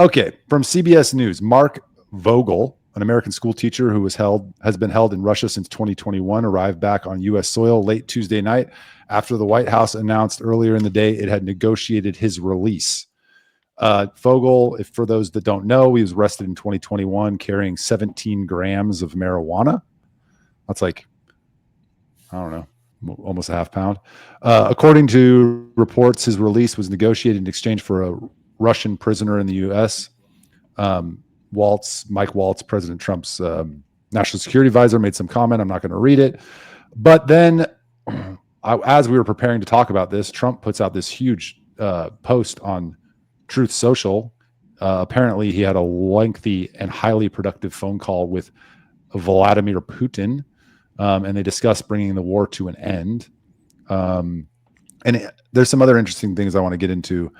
Okay, from CBS News, Marc Vogel, an American school teacher who has been held in Russia since 2021, arrived back on U.S. soil late Tuesday night after the White House announced earlier in the day it had negotiated his release. Fogel, for those that don't know, he was arrested in 2021 carrying 17 grams of marijuana. That's like, I don't know, almost a half pound. According to reports, his release was negotiated in exchange for a Russian prisoner in the U.S. Mike Waltz, President Trump's national security advisor, made some comment. I'm not going to read it. But then, as we were preparing to talk about this, Trump puts out this huge post on Truth Social. Apparently, he had a lengthy and highly productive phone call with Vladimir Putin, and they discussed bringing the war to an end. And there's some other interesting things I want to get into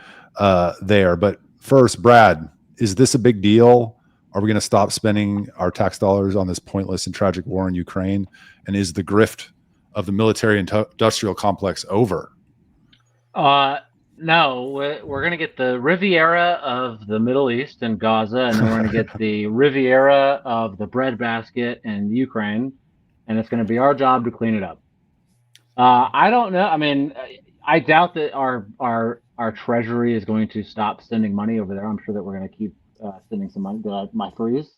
there. But first, Brad, is this a big deal? Are we going to stop spending our tax dollars on this pointless and tragic war in Ukraine? And is the grift of the military industrial complex over? No, we're going to get the Riviera of the Middle East and Gaza, and then we're going to get the Riviera of the breadbasket in Ukraine, and it's going to be our job to clean it up. I don't know. I mean, I doubt that our treasury is going to stop sending money over there. I'm sure that we're going to keep sending some money. My freeze?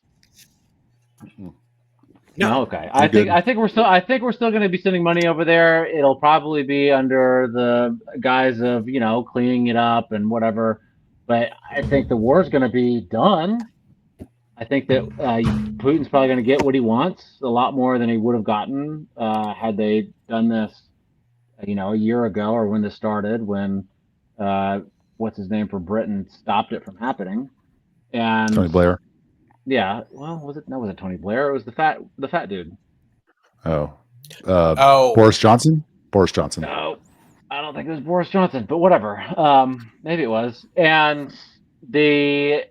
No, okay. I think we're still going to be sending money over there. It'll probably be under the guise of cleaning it up and whatever. But I think the war's going to be done. I think that Putin's probably going to get what he wants, a lot more than he would have gotten had they done this, a year ago or when this started. When what's his name for Britain stopped it from happening, and Tony Blair. Yeah, well, was it Tony Blair? It was the fat dude. Boris Johnson. No, I don't think it was Boris Johnson, but whatever. Maybe it was. And we're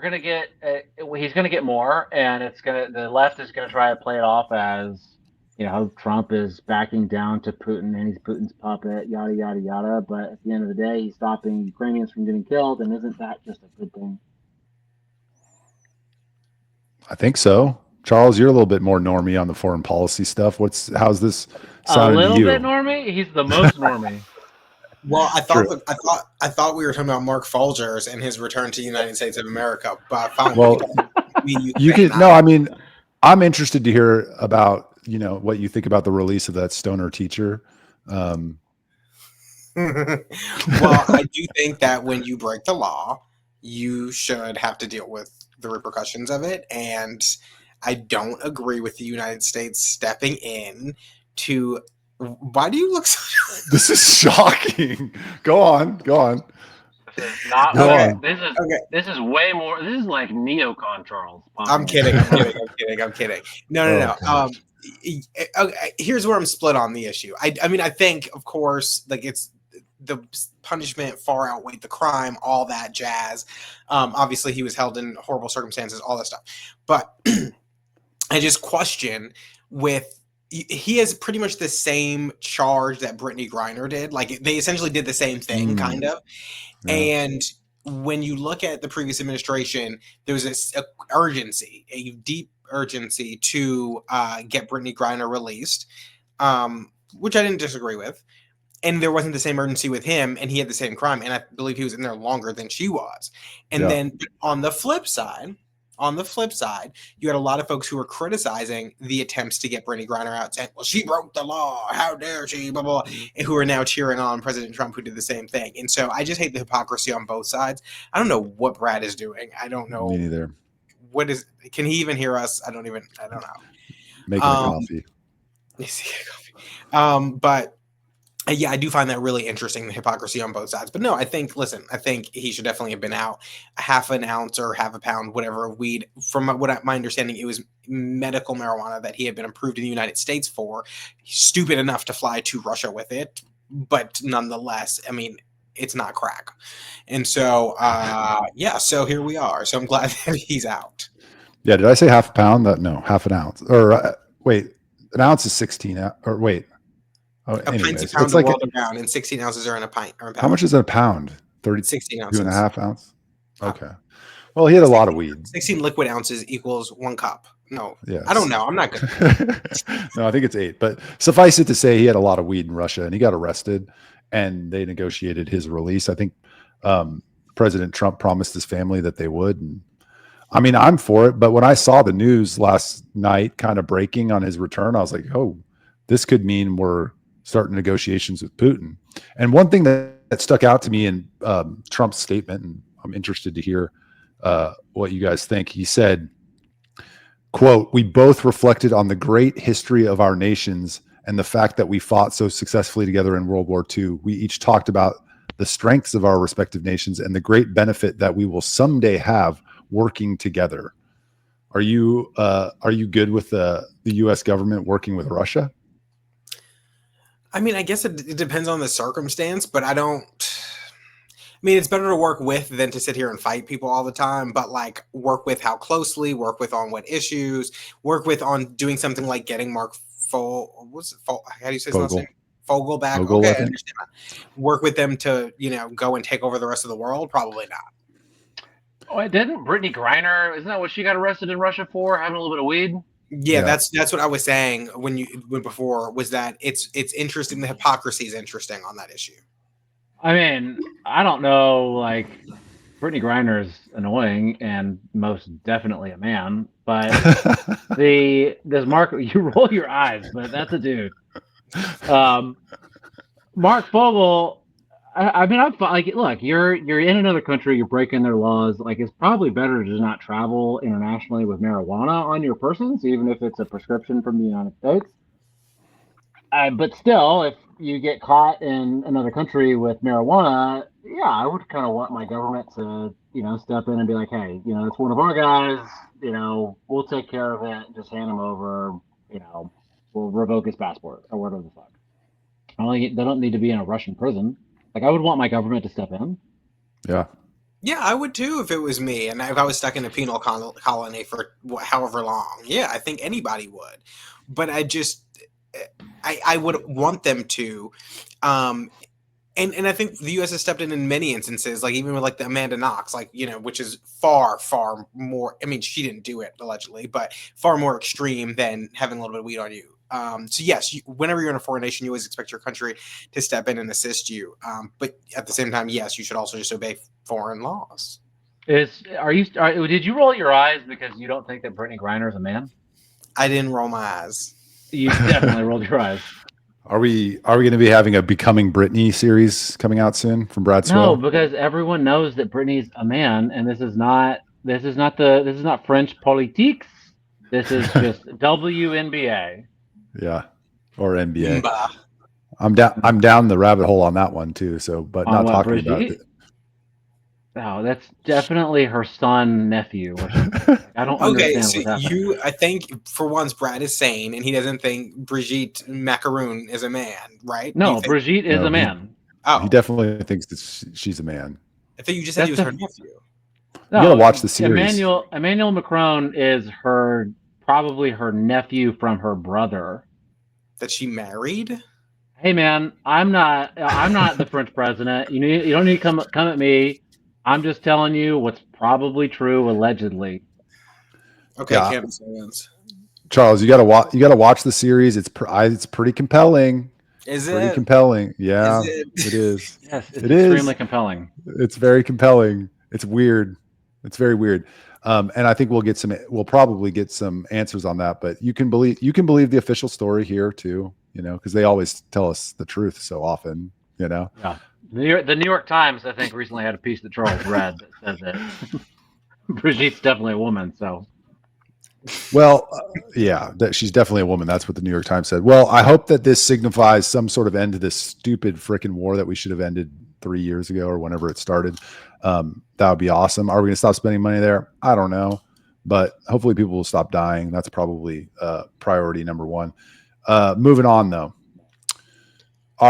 gonna get. He's gonna get more, and the left is gonna try to play it off as Trump is backing down to Putin and he's Putin's puppet, yada yada yada. But at the end of the day, he's stopping Ukrainians from getting killed, and isn't that just a good thing? I think so. Charles, you're a little bit more normie on the foreign policy stuff. How's this sounding to you? A little bit normie? He's the most normie. Well, I thought we were talking about Marc Folgers and his return to the United States of America. But I mean, I'm interested to hear about what you think about the release of that stoner teacher. Well, I do think that when you break the law, you should have to deal with the repercussions of it, and I don't agree with the United States stepping in to. Why do you look so? This is shocking. Go on. This is not okay. This is way more. This is like neocon, Charles. I'm kidding. No. Okay, here's where I'm split on the issue. I mean, I think, of course, like it's the punishment far outweighed the crime, all that jazz. Obviously, he was held in horrible circumstances, all that stuff. But I just question he has pretty much the same charge that Brittany Griner did. Like they essentially did the same thing, kind of. Yeah. And when you look at the previous administration, there was a deep urgency to get Brittany Griner released, which I didn't disagree with. And there wasn't the same urgency with him, and he had the same crime, and I believe he was in there longer than she was. And then on the flip side, you had a lot of folks who were criticizing the attempts to get Brittany Griner out, saying, well, she broke the law, how dare she, blah, blah, blah, and who are now cheering on President Trump, who did the same thing. And so I just hate the hypocrisy on both sides. I don't know what Brad is doing. I don't know. Me neither. Can he even hear us? I don't know. Making a coffee. But yeah, I do find that really interesting, the hypocrisy on both sides. But no, I think he should definitely have been out half an ounce or half a pound, whatever, of weed. From my understanding, it was medical marijuana that he had been approved in the United States for. He's stupid enough to fly to Russia with it. But nonetheless, I mean, it's not crack. And so, so here we are. So I'm glad that he's out. Yeah, did I say half a pound? No, half an ounce. Or wait, an ounce is 16. Or wait. Oh, a pint's a pound of water down, and 16 ounces are in a pint. How much is a pound? 16 ounces. 2.5 ounces. Okay. Well, he had a lot of weed. 16 liquid ounces equals 1 cup. No, yes. I don't know. I'm not good. No, I think it's 8. But suffice it to say, he had a lot of weed in Russia, and he got arrested, and they negotiated his release. I think President Trump promised his family that they would. And I mean, I'm for it. But when I saw the news last night kind of breaking on his return, I was like, oh, this could mean we're starting negotiations with Putin. And one thing that stuck out to me in Trump's statement, and I'm interested to hear what you guys think. He said, quote, "We both reflected on the great history of our nations and the fact that we fought so successfully together in World War II. We each talked about the strengths of our respective nations and the great benefit that we will someday have working together." Are you good with the U.S. government working with Russia? I mean, I guess it depends on the circumstance, but I mean, it's better to work with than to sit here and fight people all the time, but like work with how closely, work with on what issues, work with on doing something like getting Marc Fogel, how do you say his last name? Fogel back. Fogel, okay, I understand that. Work with them to, go and take over the rest of the world? Probably not. Oh, didn't Brittany Griner, isn't that what she got arrested in Russia for, having a little bit of weed? Yeah, that's what I was saying when before, was that it's interesting. The hypocrisy is interesting on that issue. I mean, I don't know, like, Brittany Griner is annoying and most definitely a man, but this Mark, you roll your eyes, but that's a dude. Marc Fogel, I mean, I'm like, look, you're in another country, you're breaking their laws. Like, it's probably better to just not travel internationally with marijuana on your persons, even if it's a prescription from the United States. But still, if you get caught in another country with marijuana, yeah, I would kind of want my government to, step in and be like, hey, it's one of our guys, we'll take care of it, just hand him over, we'll revoke his passport or whatever the fuck. They don't need to be in a Russian prison. Like, I would want my government to step in. Yeah. Yeah, I would too if it was me, and if I was stuck in a penal colony for however long. Yeah, I think anybody would. But I would want them to. And I think the U.S. has stepped in many instances, like even with like the Amanda Knox, like, which is far, far more. I mean, she didn't do it allegedly, but far more extreme than having a little bit of weed on you. So yes, whenever you're in a foreign nation, you always expect your country to step in and assist you. But at the same time, yes, you should also just obey foreign laws. Did you roll your eyes because you don't think that Brittany Griner is a man? I didn't roll my eyes. You definitely rolled your eyes. Are we going to be having a Becoming Britney series coming out soon from Brad Swail? No, because everyone knows that Britney's a man, and this is not French politiques. This is just WNBA. Yeah, or NBA. I'm down the rabbit hole on that one too. So, but not talking Brigitte? About it. No, that's definitely her son, nephew. I don't understand. Okay, so I think for once Brad is sane, and he doesn't think Brigitte Macaroon is a man, right? No, Brigitte is a man. He definitely thinks that she's a man. I think you just said he was her nephew. No, you gotta watch the series. Emmanuel Macron is probably her nephew from her brother. That she married? Hey man, I'm not the French president. You don't need to come at me. I'm just telling you what's probably true, allegedly. Okay, yeah. Charles, you gotta watch the series. It's pretty compelling. Is it? Pretty compelling. Yeah, it is. Yes, it's extremely compelling. It's very compelling. It's weird. It's very weird. And I think we'll probably get some answers on that, but you can believe the official story here too, because they always tell us the truth so often, Yeah. The New York Times, I think, recently had a piece that Charles read that says that Brigitte's definitely a woman. So, well, that she's definitely a woman. That's what the New York Times said. Well, I hope that this signifies some sort of end to this stupid freaking war that we should have ended 3 years ago or whenever it started. That would be awesome. Are we going to stop spending money there? I don't know, but hopefully people will stop dying. That's probably priority number one. Moving on though.